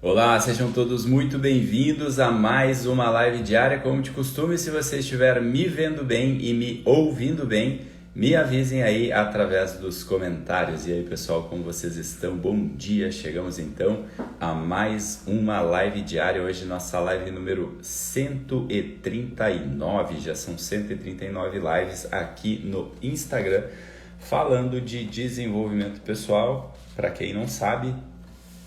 Olá, sejam todos muito bem-vindos a mais uma live diária. Como de costume, se você estiver me vendo bem e me ouvindo bem, me avisem aí através dos comentários. E aí, pessoal, como vocês estão? Bom dia! Chegamos então a mais uma live diária. Hoje nossa live número 139, já são 139 lives aqui no Instagram, falando de desenvolvimento pessoal. Para quem não sabe,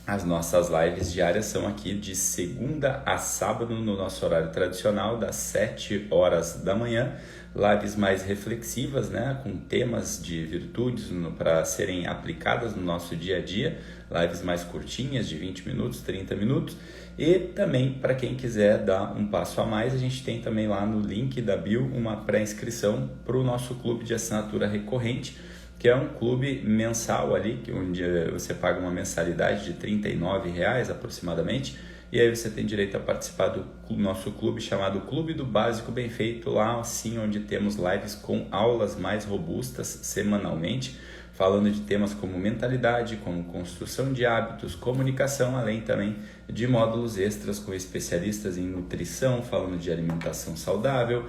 as nossas lives diárias são aqui de segunda a sábado no nosso horário tradicional, das 7 horas da manhã. Lives mais reflexivas, né, com temas de virtudes para serem aplicadas no nosso dia a dia. Lives mais curtinhas, de 20 minutos, 30 minutos. E também, para quem quiser dar um passo a mais, a gente tem também lá no link da bio uma pré-inscrição para o nosso clube de assinatura recorrente, que é um clube mensal ali, onde você paga uma mensalidade de R$39 aproximadamente, e aí você tem direito a participar do nosso clube chamado Clube do Básico Bem Feito, lá assim onde temos lives com aulas mais robustas semanalmente, falando de temas como mentalidade, como construção de hábitos, comunicação, além também de módulos extras com especialistas em nutrição, falando de alimentação saudável,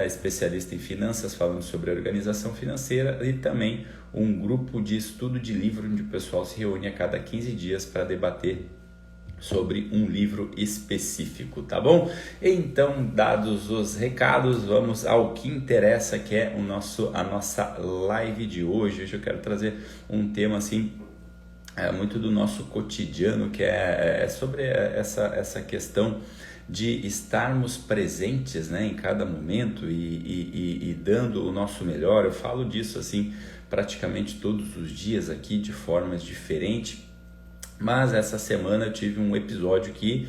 especialista em finanças, falando sobre organização financeira, e também um grupo de estudo de livro, onde o pessoal se reúne a cada 15 dias para debater sobre um livro específico, tá bom? Então, dados os recados, vamos ao que interessa, que é a nossa live de hoje. Hoje eu quero trazer um tema assim, muito do nosso cotidiano, que é sobre essa questão de estarmos presentes, né, em cada momento e dando o nosso melhor. Eu falo disso assim praticamente todos os dias aqui de formas diferentes. Mas essa semana eu tive um episódio que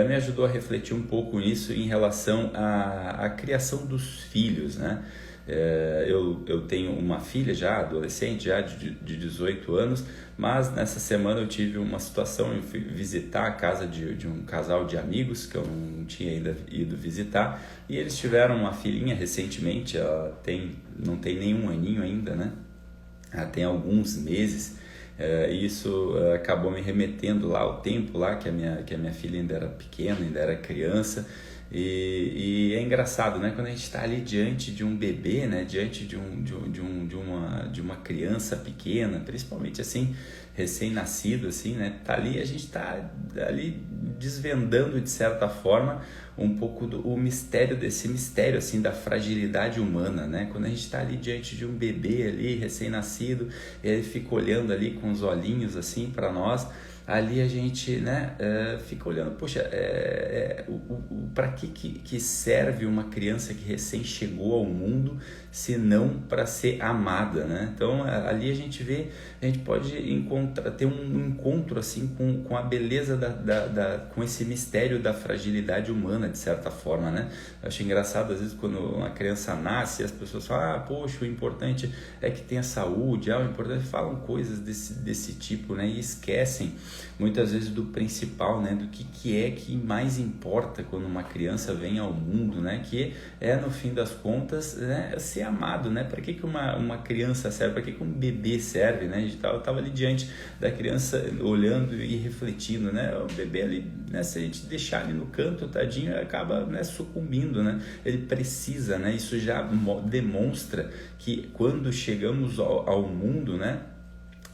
me ajudou a refletir um pouco nisso em relação à criação dos filhos, né? Eu tenho uma filha já, adolescente, já de 18 anos, mas nessa semana eu tive uma situação, eu fui visitar a casa de um casal de amigos que eu não tinha ainda ido visitar, e eles tiveram uma filhinha recentemente, ela não tem nenhum aninho ainda, né? Ela tem alguns meses. Isso acabou me remetendo lá ao tempo lá que a minha filha ainda era pequena, ainda era criança, e é engraçado, né, quando a gente está ali diante de um bebê, né, diante de uma criança pequena, principalmente assim, recém-nascido, assim, né, tá ali, a gente está ali desvendando de certa forma um pouco o mistério desse mistério, assim, da fragilidade humana, né? Quando a gente está ali diante de um bebê ali, recém-nascido, e ele fica olhando ali com os olhinhos, assim, para nós, ali a gente, né, fica olhando, poxa, para que serve uma criança que recém chegou ao mundo, se não para ser amada, né? Então, ali a gente pode ter um encontro, assim, com a beleza com esse mistério da fragilidade humana, de certa forma, né? Eu acho engraçado, às vezes, quando uma criança nasce, as pessoas falam, poxa, o importante é que tenha saúde, o importante, falam coisas desse tipo, né? E esquecem, muitas vezes, do principal, né? Do que é que mais importa quando uma criança vem ao mundo, né? Que é, no fim das contas, né, ser amado, né? Para que uma criança serve? Para que um bebê serve, né? Eu estava ali diante da criança, olhando e refletindo, né? O bebê ali, né? Se a gente deixar ele no canto, tadinho, acaba, né, sucumbindo, né? Ele precisa, né? Isso já demonstra que quando chegamos ao mundo, né,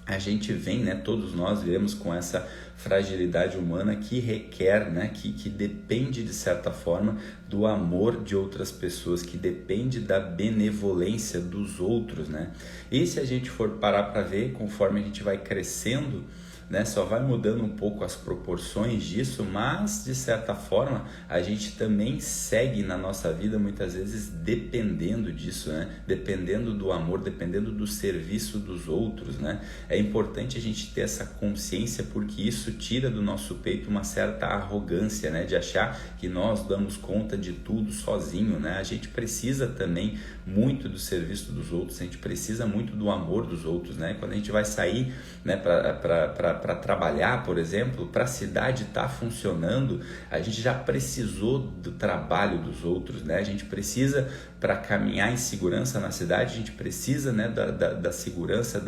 a gente vem, né, todos nós vemos com essa fragilidade humana que requer, né, que depende de certa forma do amor de outras pessoas, que depende da benevolência dos outros, né? E se a gente for parar para ver, conforme a gente vai crescendo, né, só vai mudando um pouco as proporções disso, mas de certa forma a gente também segue na nossa vida muitas vezes dependendo disso, né? Dependendo do amor, dependendo do serviço dos outros, né? É importante a gente ter essa consciência, porque isso tira do nosso peito uma certa arrogância, né? De achar que nós damos conta de tudo sozinho, né? A gente precisa também muito do serviço dos outros, a gente precisa muito do amor dos outros, né? Quando a gente vai sair, né, para trabalhar, por exemplo, para a cidade estar funcionando, a gente já precisou do trabalho dos outros, né? A gente precisa, para caminhar em segurança na cidade, a gente precisa, né, da segurança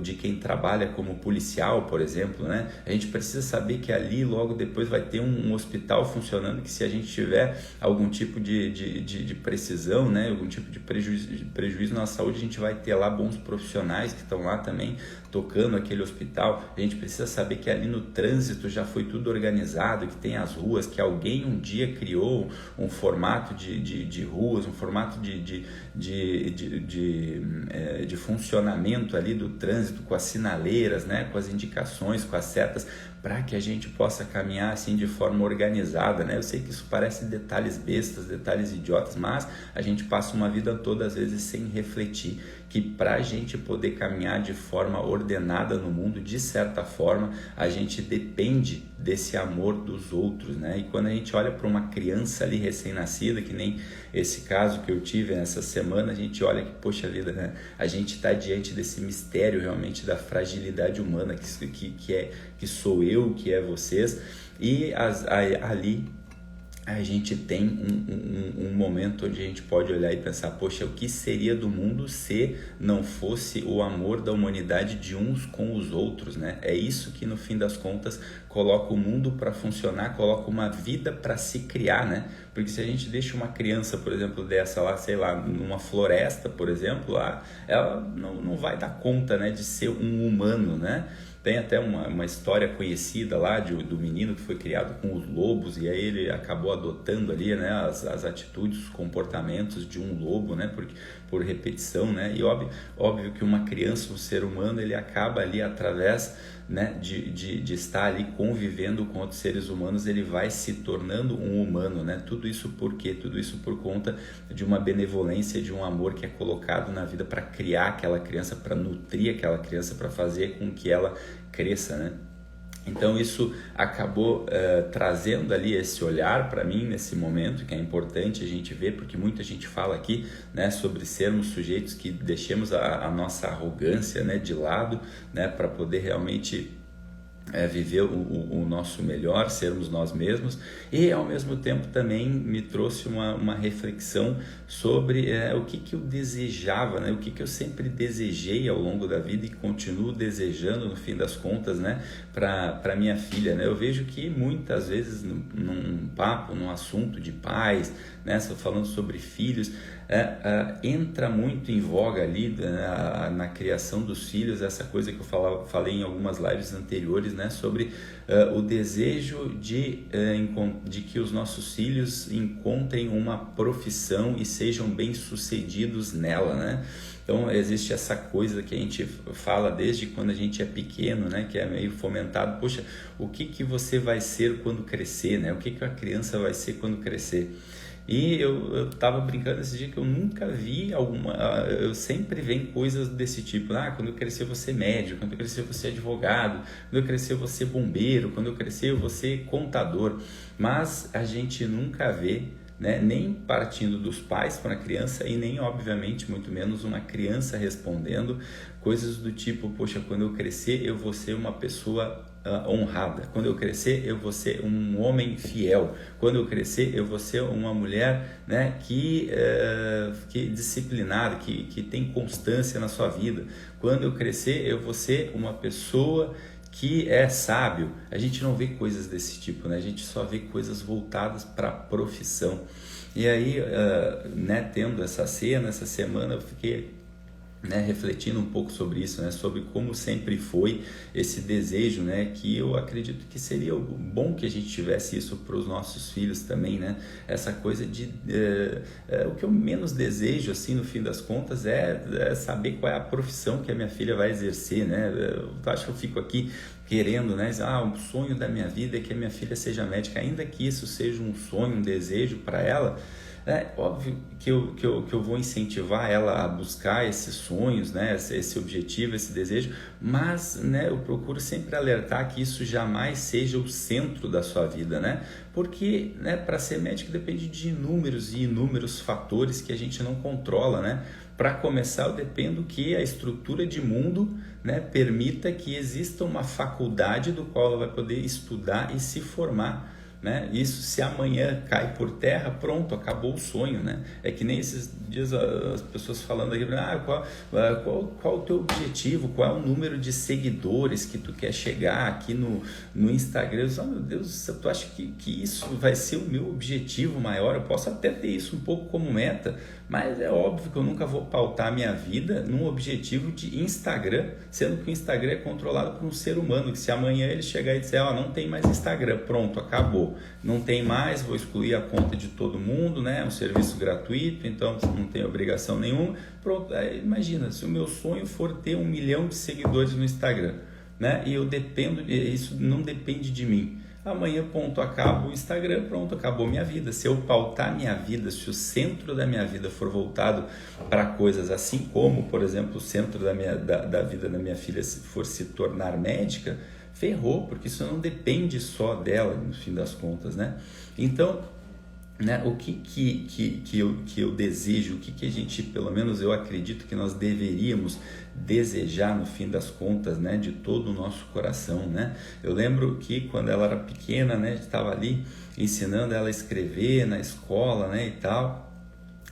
de quem trabalha como policial, por exemplo, né? A gente precisa saber que ali logo depois vai ter um hospital funcionando, que se a gente tiver algum tipo de precisão, né, algum tipo de prejuízo na saúde, a gente vai ter lá bons profissionais que estão lá também tocando aquele hospital. A gente precisa saber que ali no trânsito já foi tudo organizado, que tem as ruas, que alguém um dia criou um formato de ruas, um formato de funcionamento ali do trânsito, com as sinaleiras, né, com as indicações, com as setas, para que a gente possa caminhar assim de forma organizada, né? Eu sei que isso parece detalhes bestas, detalhes idiotas, mas a gente passa uma vida toda às vezes sem refletir que para a gente poder caminhar de forma ordenada no mundo, de certa forma, a gente depende desse amor dos outros, né? E quando a gente olha para uma criança ali recém-nascida, que nem esse caso que eu tive nessa semana, a gente olha que, poxa vida, né? A gente está diante desse mistério realmente da fragilidade humana, que sou eu, que é vocês, e ali a gente tem um momento onde a gente pode olhar e pensar, poxa, o que seria do mundo se não fosse o amor da humanidade de uns com os outros, né? É isso que no fim das contas coloca o mundo para funcionar, coloca uma vida para se criar, né? Porque se a gente deixa uma criança, por exemplo, dessa lá, sei lá, numa floresta, por exemplo, lá, ela não vai dar conta, né, de ser um humano, né? Tem até uma história conhecida lá do menino que foi criado com os lobos, e aí ele acabou adotando ali, né, as atitudes, os comportamentos de um lobo, né, por repetição, né? E óbvio que uma criança, um ser humano, ele acaba ali através, né, de estar ali convivendo com outros seres humanos, ele vai se tornando um humano, né? Tudo isso por quê? Tudo isso por conta de uma benevolência, de um amor que é colocado na vida para criar aquela criança, para nutrir aquela criança, para fazer com que ela cresça, né? Então isso acabou trazendo ali esse olhar para mim nesse momento, que é importante a gente ver, porque muita gente fala aqui, né, sobre sermos sujeitos que deixemos a nossa arrogância, né, de lado, né, para poder realmente viver o nosso melhor, sermos nós mesmos. E ao mesmo tempo também me trouxe uma reflexão sobre o que eu desejava, né? O que eu sempre desejei ao longo da vida e continuo desejando no fim das contas, né, para minha filha, né? Eu vejo que muitas vezes num papo, num assunto de pais, né, falando sobre filhos, entra muito em voga ali na criação dos filhos essa coisa que eu falei em algumas lives anteriores, né, sobre o desejo de que os nossos filhos encontrem uma profissão e sejam bem-sucedidos nela, né? Então existe essa coisa que a gente fala desde quando a gente é pequeno, né, que é meio fomentado, poxa, o que você vai ser quando crescer, né? O que a criança vai ser quando crescer? E eu tava brincando esse dia que eu nunca vi eu sempre vejo coisas desse tipo, quando eu crescer eu vou ser médico, quando eu crescer eu vou ser advogado, quando eu crescer eu vou ser bombeiro, quando eu crescer eu vou ser contador, mas a gente nunca vê, né, nem partindo dos pais para a criança e nem, obviamente, muito menos uma criança respondendo coisas do tipo, poxa, quando eu crescer eu vou ser uma pessoa honrada, quando eu crescer eu vou ser um homem fiel, quando eu crescer eu vou ser uma mulher, né, que disciplinada, que tem constância na sua vida, quando eu crescer eu vou ser uma pessoa que é sábio. A gente não vê coisas desse tipo, né? A gente só vê coisas voltadas para a profissão. E aí, né, tendo essa cena, essa semana, eu fiquei, né, refletindo um pouco sobre isso, né, sobre como sempre foi esse desejo, né, que eu acredito que seria bom que a gente tivesse isso para os nossos filhos também, né, essa coisa de o que eu menos desejo, assim, no fim das contas, é saber qual é a profissão que a minha filha vai exercer, né. Eu acho que eu fico aqui querendo, né, o sonho da minha vida é que a minha filha seja médica, ainda que isso seja um sonho, um desejo para ela. É óbvio que eu vou incentivar ela a buscar esses sonhos, né, esse objetivo, esse desejo, mas, né, eu procuro sempre alertar que isso jamais seja o centro da sua vida, né, porque, né, para ser médico depende de inúmeros e inúmeros fatores que a gente não controla, né, Para começar, eu dependo que a estrutura de mundo, né, permita que exista uma faculdade do qual ela vai poder estudar e se formar. Né? Isso, se amanhã cai por terra, pronto, acabou o sonho, né? É que nem esses dias as pessoas falando aqui, qual o teu objetivo, qual é o número de seguidores que tu quer chegar aqui no Instagram? Eu, meu Deus, tu acha que isso vai ser o meu objetivo maior? Eu posso até ter isso um pouco como meta, mas é óbvio que eu nunca vou pautar a minha vida num objetivo de Instagram, sendo que o Instagram é controlado por um ser humano, que se amanhã ele chegar e disser, não tem mais Instagram, pronto, acabou. Não tem mais, vou excluir a conta de todo mundo, né? É um serviço gratuito, então não tem obrigação nenhuma. Pronto, imagina, se o meu sonho for ter 1 milhão de seguidores no Instagram, né? E eu dependo, isso não depende de mim. Amanhã, ponto, acaba o Instagram, pronto, acabou minha vida. Se eu pautar minha vida, se o centro da minha vida for voltado para coisas assim como, por exemplo, o centro da vida da minha filha for se tornar médica, ferrou, porque isso não depende só dela, no fim das contas, né? Então, né, o que eu desejo, o que a gente, pelo menos eu acredito que nós deveríamos desejar no fim das contas, né, de todo o nosso coração, né? Eu lembro que quando ela era pequena, né, estava ali ensinando ela a escrever na escola, né, e tal,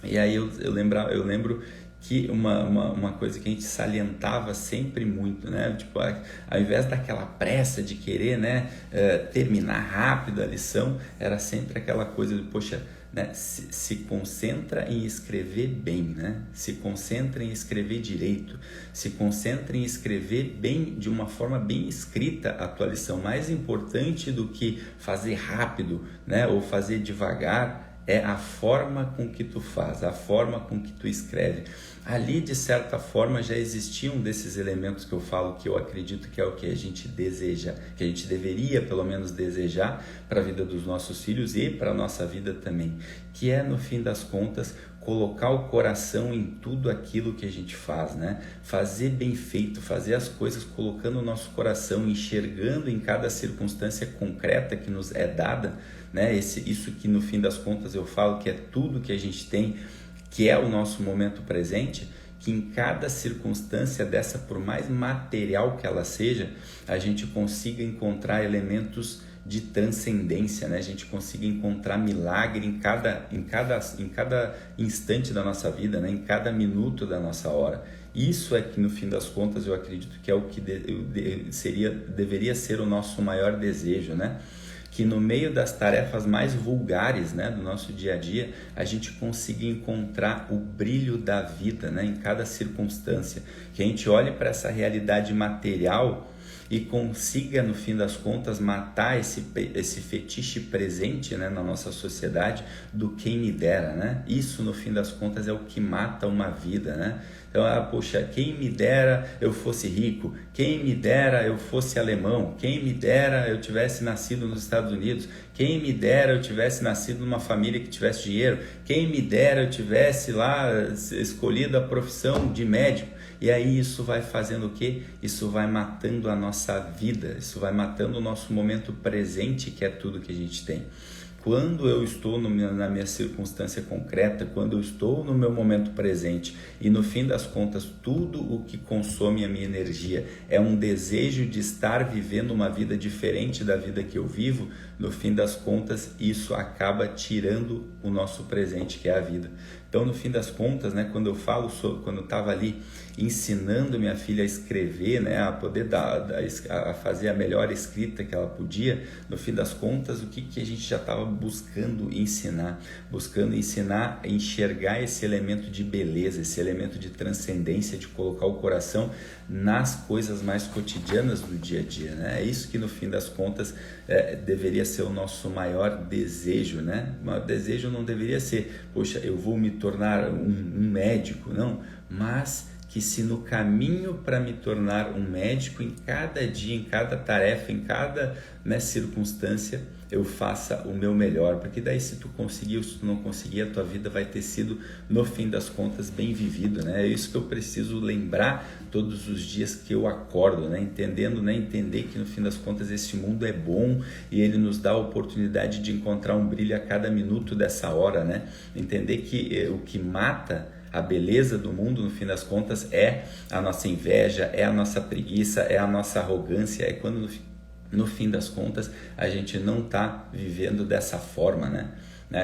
e aí eu lembro que uma coisa que a gente salientava sempre muito, né? Tipo, ao invés daquela pressa de querer, né, terminar rápido a lição, era sempre aquela coisa de, poxa, né, se concentra em escrever bem, né? Se concentra em escrever direito, se concentra em escrever bem, de uma forma bem escrita a tua lição. Mais importante do que fazer rápido, né, ou fazer devagar, é a forma com que tu faz, a forma com que tu escreve. Ali, de certa forma, já existiam desses elementos que eu falo, que eu acredito que é o que a gente deseja, que a gente deveria, pelo menos, desejar para a vida dos nossos filhos e para a nossa vida também, que é, no fim das contas, colocar o coração em tudo aquilo que a gente faz, né? Fazer bem feito, fazer as coisas colocando o nosso coração, enxergando em cada circunstância concreta que nos é dada, né? Isso que no fim das contas eu falo que é tudo que a gente tem, que é o nosso momento presente, que em cada circunstância dessa, por mais material que ela seja, a gente consiga encontrar elementos de transcendência, né? A gente consiga encontrar milagre em cada instante da nossa vida, né? Em cada minuto da nossa hora. Isso é que, no fim das contas, eu acredito que é o que deveria ser o nosso maior desejo, né? Que no meio das tarefas mais vulgares, né, do nosso dia a dia, a gente consiga encontrar o brilho da vida, né, em cada circunstância. Que a gente olhe para essa realidade material e consiga, no fim das contas, matar esse fetiche presente, né, na nossa sociedade do quem me dera, né? Isso, no fim das contas, é o que mata uma vida, né? Então, poxa, quem me dera eu fosse rico, quem me dera eu fosse alemão, quem me dera eu tivesse nascido nos Estados Unidos, quem me dera eu tivesse nascido numa família que tivesse dinheiro, quem me dera eu tivesse lá escolhido a profissão de médico. E aí isso vai fazendo o quê? Isso vai matando a nossa vida, isso vai matando o nosso momento presente, que é tudo que a gente tem. Quando eu estou na minha circunstância concreta, quando eu estou no meu momento presente e no fim das contas tudo o que consome a minha energia é um desejo de estar vivendo uma vida diferente da vida que eu vivo, no fim das contas isso acaba tirando o nosso presente, que é a vida. Então, no fim das contas, né, quando eu estava ali ensinando minha filha a escrever, né, a poder a fazer a melhor escrita que ela podia, no fim das contas, o que a gente já estava buscando ensinar a enxergar esse elemento de beleza, esse elemento de transcendência, de colocar o coração nas coisas mais cotidianas do dia a dia, né? É isso que, no fim das contas, deveria ser o nosso maior desejo, né? O maior desejo não deveria ser, poxa, eu vou me tornar um médico, não, mas que se no caminho para me tornar um médico, em cada dia, em cada tarefa, em cada, né, circunstância, eu faça o meu melhor, porque daí se tu conseguir ou se tu não conseguir, a tua vida vai ter sido, no fim das contas, bem vivido, né? É isso que eu preciso lembrar todos os dias que eu acordo, né? Entender que no fim das contas esse mundo é bom e ele nos dá a oportunidade de encontrar um brilho a cada minuto dessa hora, né? Entender que o que mata A beleza do mundo, no fim das contas, é a nossa inveja, é a nossa preguiça, é a nossa arrogância, é quando no fim das contas a gente não está vivendo dessa forma, né?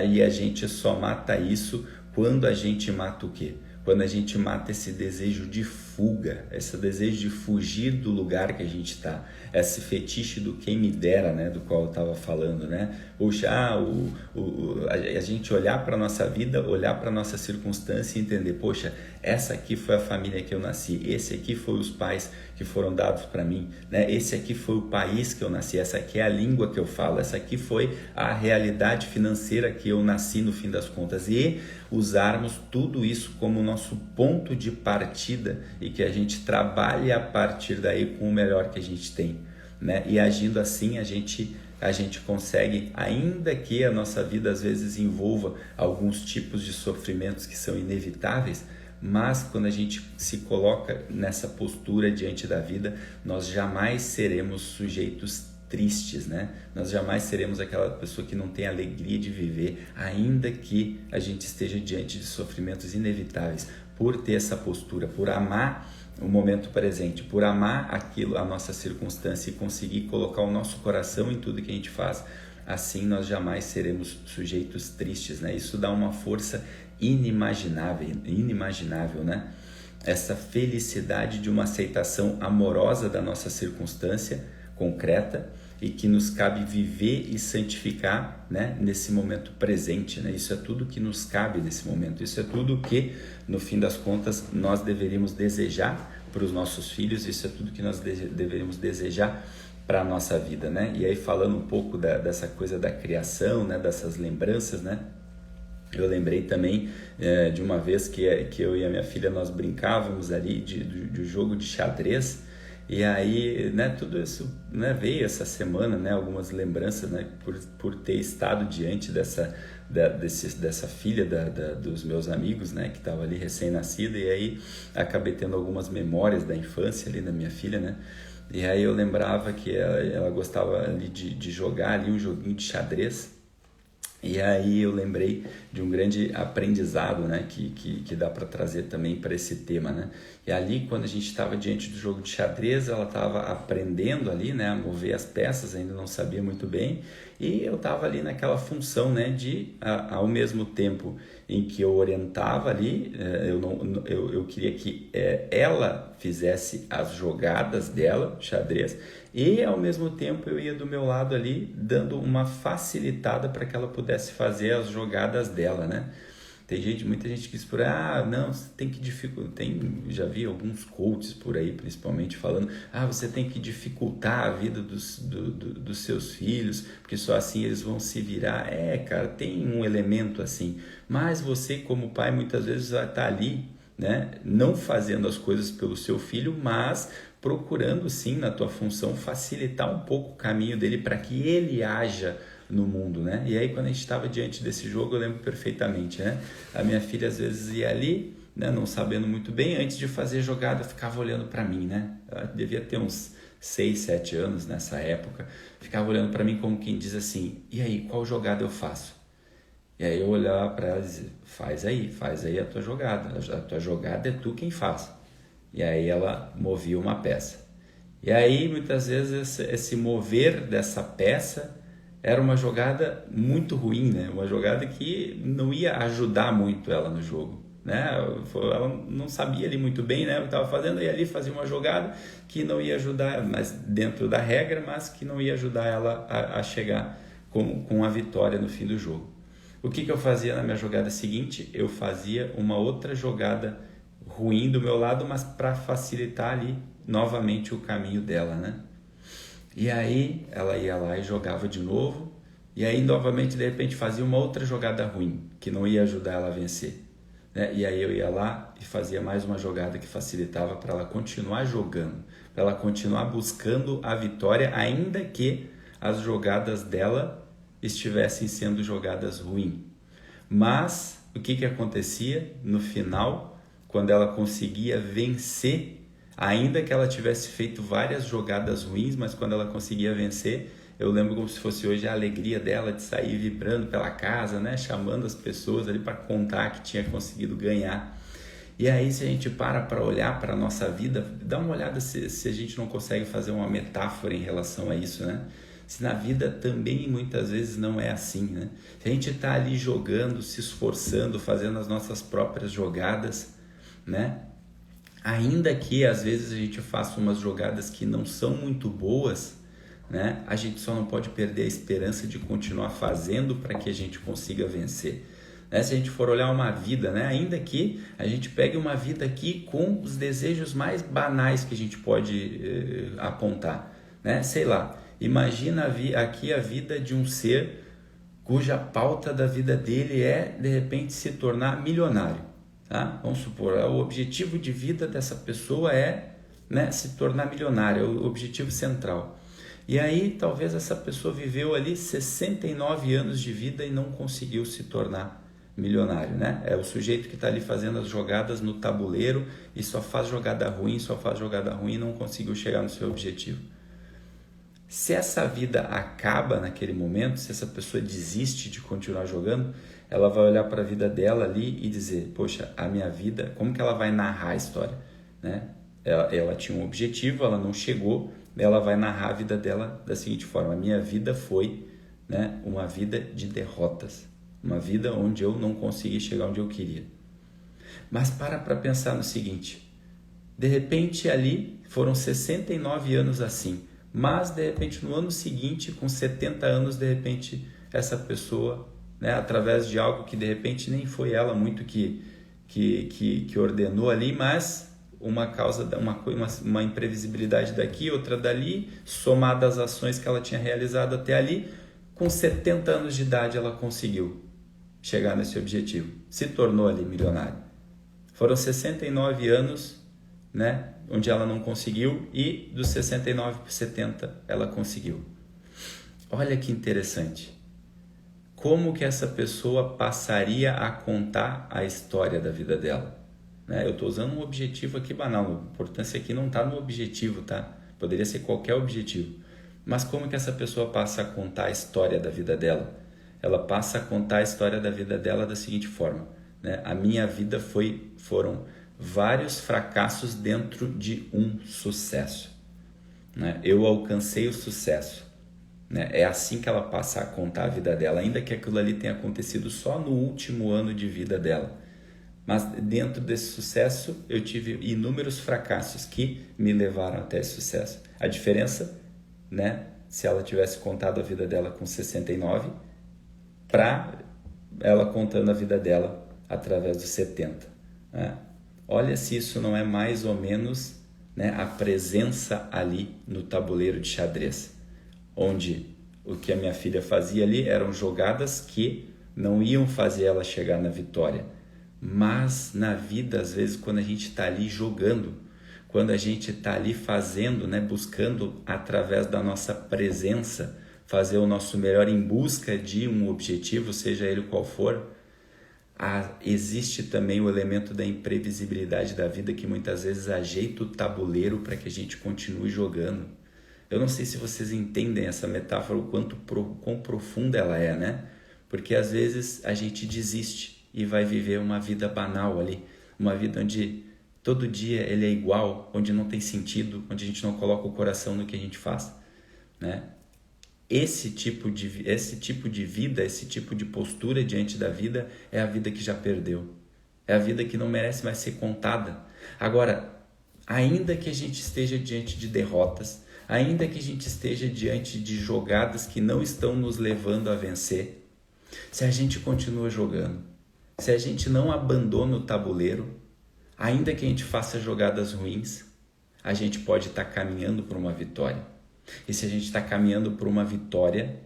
E a gente só mata isso quando a gente mata o quê? Quando a gente mata esse desejo de fuga, esse desejo de fugir do lugar que a gente está, esse fetiche do quem me dera, né, do qual eu estava falando, né? Puxa, a gente olhar para a nossa vida, olhar para a nossa circunstância e entender, poxa, essa aqui foi a família que eu nasci, esse aqui foi os pais que foram dados para mim, né? Esse aqui foi o país que eu nasci, essa aqui é a língua que eu falo, essa aqui foi a realidade financeira que eu nasci no fim das contas, e usarmos tudo isso como nosso ponto de partida e que a gente trabalhe a partir daí com o melhor que a gente tem, né? E agindo assim a gente consegue, ainda que a nossa vida às vezes envolva alguns tipos de sofrimentos que são inevitáveis, mas quando a gente se coloca nessa postura diante da vida, nós jamais seremos sujeitos tristes, né? Nós jamais seremos aquela pessoa que não tem alegria de viver, ainda que a gente esteja diante de sofrimentos inevitáveis, por ter essa postura, por amar o momento presente, por amar aquilo, a nossa circunstância, e conseguir colocar o nosso coração em tudo que a gente faz. Assim nós jamais seremos sujeitos tristes, né? Isso dá uma força inimaginável, né? Essa felicidade de uma aceitação amorosa da nossa circunstância concreta e que nos cabe viver e santificar, né, nesse momento presente, né? Isso é tudo que nos cabe nesse momento, isso é tudo que, no fim das contas, nós deveríamos desejar para os nossos filhos, isso é tudo que nós deveríamos desejar para a nossa vida, né? E aí, falando um pouco dessa coisa da criação, né, dessas lembranças, né? Eu lembrei também de uma vez que eu e a minha filha, nós brincávamos ali de jogo de xadrez. E aí, né, tudo isso, né, veio essa semana, né, algumas lembranças, né, por ter estado diante dessa filha dos meus amigos, né, que estava ali recém-nascida, e aí acabei tendo algumas memórias da infância ali da minha filha, né, e aí eu lembrava que ela gostava ali de jogar ali um joguinho de xadrez. E aí eu lembrei de um grande aprendizado, né, que dá para trazer também para esse tema, né? E ali, quando a gente estava diante do jogo de xadrez, ela estava aprendendo ali, né, a mover as peças, ainda não sabia muito bem, e eu estava ali naquela função, né, de, ao mesmo tempo em que eu orientava ali, eu queria que ela fizesse as jogadas dela, xadrez, e ao mesmo tempo eu ia do meu lado ali, dando uma facilitada para que ela pudesse fazer as jogadas dela, né? Muita gente que diz por aí, não, você tem que dificultar, já vi alguns coaches por aí, principalmente, falando, você tem que dificultar a vida dos seus filhos, porque só assim eles vão se virar. Cara, tem um elemento assim, mas você como pai muitas vezes vai estar ali, né, não fazendo as coisas pelo seu filho, mas procurando sim, na tua função, facilitar um pouco o caminho dele para que ele haja no mundo, né? E aí, quando a gente estava diante desse jogo, eu lembro perfeitamente, né? A minha filha às vezes ia ali, né, não sabendo muito bem, antes de fazer jogada, ficava olhando para mim, né? Ela devia ter uns 6, 7 anos nessa época, ficava olhando para mim como quem diz assim, e aí, qual jogada eu faço? E aí eu olhava para ela e dizia, faz aí a tua jogada é tu quem faz. E aí ela movia uma peça. E aí, muitas vezes, esse mover dessa peça era uma jogada muito ruim, né? Uma jogada que não ia ajudar muito ela no jogo, né? Ela não sabia ali muito bem, né, o que estava fazendo, e ali fazia uma jogada que não ia ajudar, mas dentro da regra, mas que não ia ajudar ela a chegar com a vitória no fim do jogo. O que eu fazia na minha jogada seguinte? Eu fazia uma outra jogada ruim do meu lado, mas para facilitar ali novamente o caminho dela, né? E aí ela ia lá e jogava de novo, e aí novamente de repente fazia uma outra jogada ruim, que não ia ajudar ela a vencer, né? E aí eu ia lá e fazia mais uma jogada que facilitava para ela continuar jogando, para ela continuar buscando a vitória, ainda que as jogadas dela estivessem sendo jogadas ruins. Mas o que acontecia no final, quando ela conseguia vencer, ainda que ela tivesse feito várias jogadas ruins, mas quando ela conseguia vencer, eu lembro como se fosse hoje a alegria dela de sair vibrando pela casa, né, chamando as pessoas ali para contar que tinha conseguido ganhar. E aí, se a gente para olhar para a nossa vida, dá uma olhada se a gente não consegue fazer uma metáfora em relação a isso, né? Se na vida também muitas vezes não é assim, né? Se a gente está ali jogando, se esforçando, fazendo as nossas próprias jogadas, né? Ainda que às vezes a gente faça umas jogadas que não são muito boas, né? A gente só não pode perder a esperança de continuar fazendo para que a gente consiga vencer. Né? Se a gente for olhar uma vida, né? Ainda que a gente pegue uma vida aqui com os desejos mais banais que a gente pode apontar, né? Sei lá, imagina aqui a vida de um ser cuja pauta da vida dele é, de repente, se tornar milionário. Tá? Vamos supor, o objetivo de vida dessa pessoa é, né, se tornar milionário, é o objetivo central. E aí, talvez essa pessoa viveu ali 69 anos de vida e não conseguiu se tornar milionário, né? É o sujeito que está ali fazendo as jogadas no tabuleiro e só faz jogada ruim e não conseguiu chegar no seu objetivo. Se essa vida acaba naquele momento, se essa pessoa desiste de continuar jogando, ela vai olhar para a vida dela ali e dizer, poxa, a minha vida, como que ela vai narrar a história? Né? Ela tinha um objetivo, ela não chegou, ela vai narrar a vida dela da seguinte forma, a minha vida foi, né, uma vida de derrotas, uma vida onde eu não consegui chegar onde eu queria. Mas para pensar no seguinte, de repente ali foram 69 anos assim, mas de repente no ano seguinte, com 70 anos, de repente essa pessoa, né, através de algo que de repente nem foi ela muito que ordenou ali, mas uma causa, uma imprevisibilidade daqui, outra dali, somada às ações que ela tinha realizado até ali, com 70 anos de idade ela conseguiu chegar nesse objetivo, se tornou ali milionária. Foram 69 anos, né, onde ela não conseguiu e dos 69 para 70 ela conseguiu. Olha que interessante. Como que essa pessoa passaria a contar a história da vida dela? Né? Eu estou usando um objetivo aqui banal, a importância aqui não está no objetivo, tá? Poderia ser qualquer objetivo. Mas como que essa pessoa passa a contar a história da vida dela? Ela passa a contar a história da vida dela da seguinte forma, né? A minha vida foram vários fracassos dentro de um sucesso, né? Eu alcancei o sucesso, né? É assim que ela passa a contar a vida dela, ainda que aquilo ali tenha acontecido só no último ano de vida dela. Mas dentro desse sucesso eu tive inúmeros fracassos que me levaram até esse sucesso. A diferença, né? Se ela tivesse contado a vida dela com 69, para ela contando a vida dela através dos 70. Né? Olha se isso não é mais ou menos, né, a presença ali no tabuleiro de xadrez, onde o que a minha filha fazia ali eram jogadas que não iam fazer ela chegar na vitória. Mas na vida, às vezes, quando a gente está ali jogando, quando a gente está ali fazendo, né, buscando através da nossa presença, fazer o nosso melhor em busca de um objetivo, seja ele qual for, existe também o elemento da imprevisibilidade da vida que muitas vezes ajeita o tabuleiro para que a gente continue jogando. Eu não sei se vocês entendem essa metáfora, o quão profunda ela é, né? Porque às vezes a gente desiste e vai viver uma vida banal ali, uma vida onde todo dia ele é igual, onde não tem sentido, onde a gente não coloca o coração no que a gente faz, né? Esse tipo de vida, esse tipo de postura diante da vida é a vida que já perdeu. É a vida que não merece mais ser contada. Agora, ainda que a gente esteja diante de derrotas, ainda que a gente esteja diante de jogadas que não estão nos levando a vencer, se a gente continua jogando, se a gente não abandona o tabuleiro, ainda que a gente faça jogadas ruins, a gente pode estar caminhando para uma vitória. E se a gente está caminhando por uma vitória,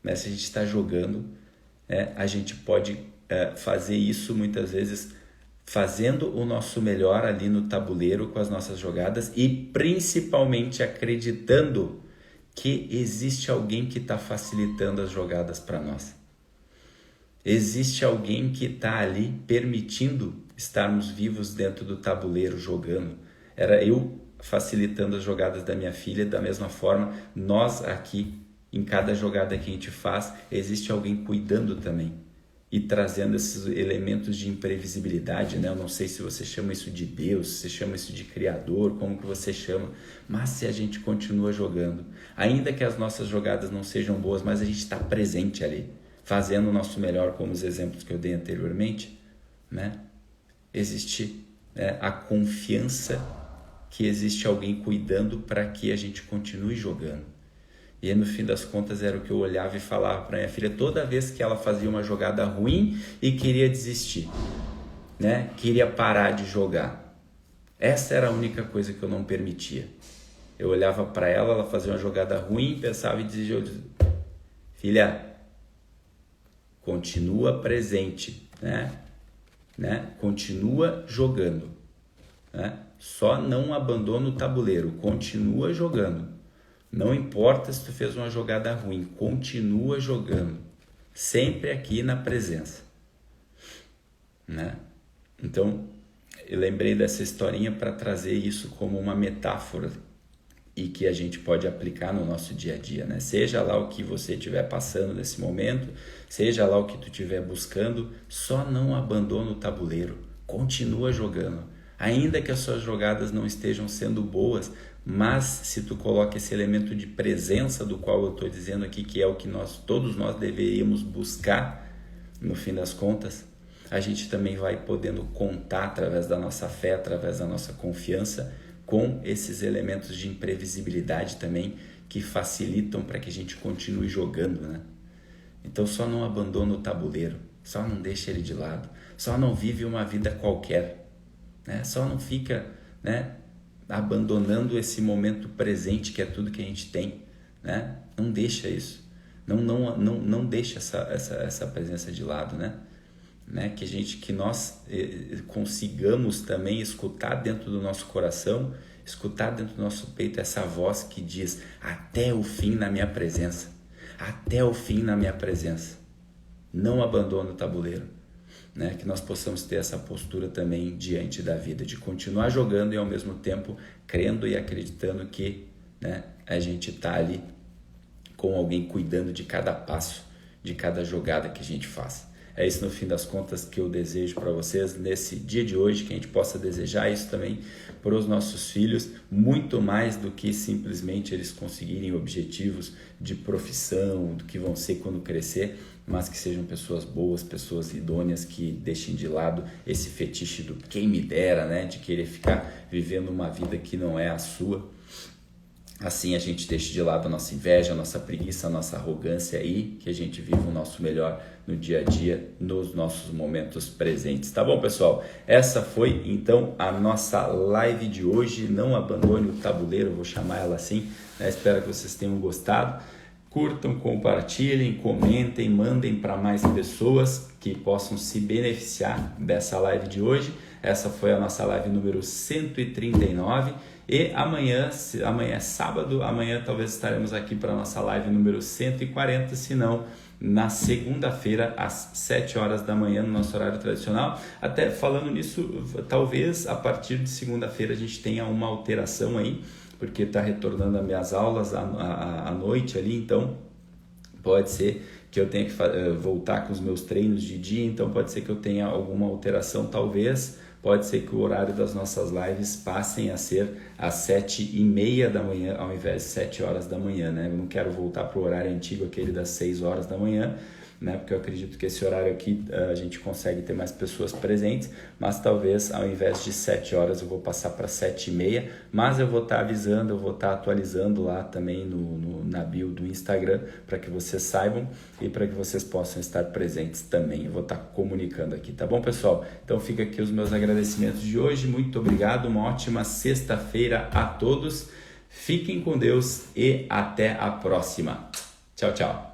né, se a gente está jogando, né, a gente pode fazer isso muitas vezes fazendo o nosso melhor ali no tabuleiro com as nossas jogadas e principalmente acreditando que existe alguém que está facilitando as jogadas para nós. Existe alguém que está ali permitindo estarmos vivos dentro do tabuleiro jogando. Era eu facilitando as jogadas da minha filha, da mesma forma, nós aqui, em cada jogada que a gente faz, existe alguém cuidando também. e trazendo esses elementos de imprevisibilidade, né? Eu não sei se você chama isso de Deus, se você chama isso de Criador, como que você chama, mas se a gente continua jogando, ainda que as nossas jogadas não sejam boas, mas a gente está presente ali, fazendo o nosso melhor, como os exemplos que eu dei anteriormente, né? Existe a confiança que existe alguém cuidando para que a gente continue jogando. E aí, no fim das contas, era o que eu olhava e falava para minha filha toda vez que ela fazia uma jogada ruim e queria desistir, né? Queria parar de jogar. Essa era a única coisa que eu não permitia. Eu olhava para ela, ela fazia uma jogada ruim, pensava e dizia: filha, continua presente, né? Continua jogando, né? Só não abandona o tabuleiro, continua jogando. Não importa se tu fez uma jogada ruim, continua jogando, sempre aqui na presença, né? Então, eu lembrei dessa historinha para trazer isso como uma metáfora e que a gente pode aplicar no nosso dia a dia, né? Seja lá o que você estiver passando nesse momento, seja lá o que tu estiver buscando, só não abandona o tabuleiro, continua jogando. Ainda que as suas jogadas não estejam sendo boas, mas se tu coloca esse elemento de presença do qual eu estou dizendo aqui, que é o que todos nós deveríamos buscar, no fim das contas, a gente também vai podendo contar através da nossa fé, através da nossa confiança, com esses elementos de imprevisibilidade também, que facilitam para que a gente continue jogando, né? Então só não abandona o tabuleiro, só não deixa ele de lado, só não vive uma vida qualquer, né? Só não fica, né, abandonando esse momento presente que é tudo que a gente tem, né? Não deixa isso, não deixa essa presença de lado, né? Que nós consigamos também escutar dentro do nosso coração, escutar dentro do nosso peito essa voz que diz: até o fim na minha presença, até o fim na minha presença, não abandona o tabuleiro, né? Que nós possamos ter essa postura também diante da vida, de continuar jogando e ao mesmo tempo crendo e acreditando que, né, a gente está ali com alguém cuidando de cada passo, de cada jogada que a gente faz. É isso, no fim das contas, que eu desejo para vocês nesse dia de hoje, que a gente possa desejar isso também para os nossos filhos, muito mais do que simplesmente eles conseguirem objetivos de profissão, do que vão ser quando crescer, mas que sejam pessoas boas, pessoas idôneas, que deixem de lado esse fetiche do quem me dera, né? De querer ficar vivendo uma vida que não é a sua. Assim a gente deixa de lado a nossa inveja, a nossa preguiça, a nossa arrogância e que a gente viva o nosso melhor no dia a dia, nos nossos momentos presentes. Tá bom, pessoal? Essa foi, então, a nossa live de hoje. Não abandone o tabuleiro, vou chamar ela assim, né? Espero que vocês tenham gostado. Curtam, compartilhem, comentem, mandem para mais pessoas que possam se beneficiar dessa live de hoje. Essa foi a nossa live número 139 e amanhã é sábado, amanhã talvez estaremos aqui para a nossa live número 140, se não na segunda-feira às 7 horas da manhã no nosso horário tradicional. Até falando nisso, talvez a partir de segunda-feira a gente tenha uma alteração aí, porque está retornando as minhas aulas à noite ali, então pode ser que eu tenha que voltar com os meus treinos de dia, então pode ser que eu tenha alguma alteração, talvez, pode ser que o horário das nossas lives passem a ser às 7h30 da manhã, ao invés de 7 horas da manhã, né? Eu não quero voltar para o horário antigo, aquele das 6 horas da manhã, né? Porque eu acredito que esse horário aqui a gente consegue ter mais pessoas presentes, mas talvez ao invés de 7 horas eu vou passar para 7h30, mas eu vou estar avisando, eu vou estar atualizando lá também na bio do Instagram, para que vocês saibam e para que vocês possam estar presentes também. Eu vou estar comunicando aqui, tá bom, pessoal? Então fica aqui os meus agradecimentos de hoje, muito obrigado, uma ótima sexta-feira a todos, fiquem com Deus e até a próxima. Tchau, tchau.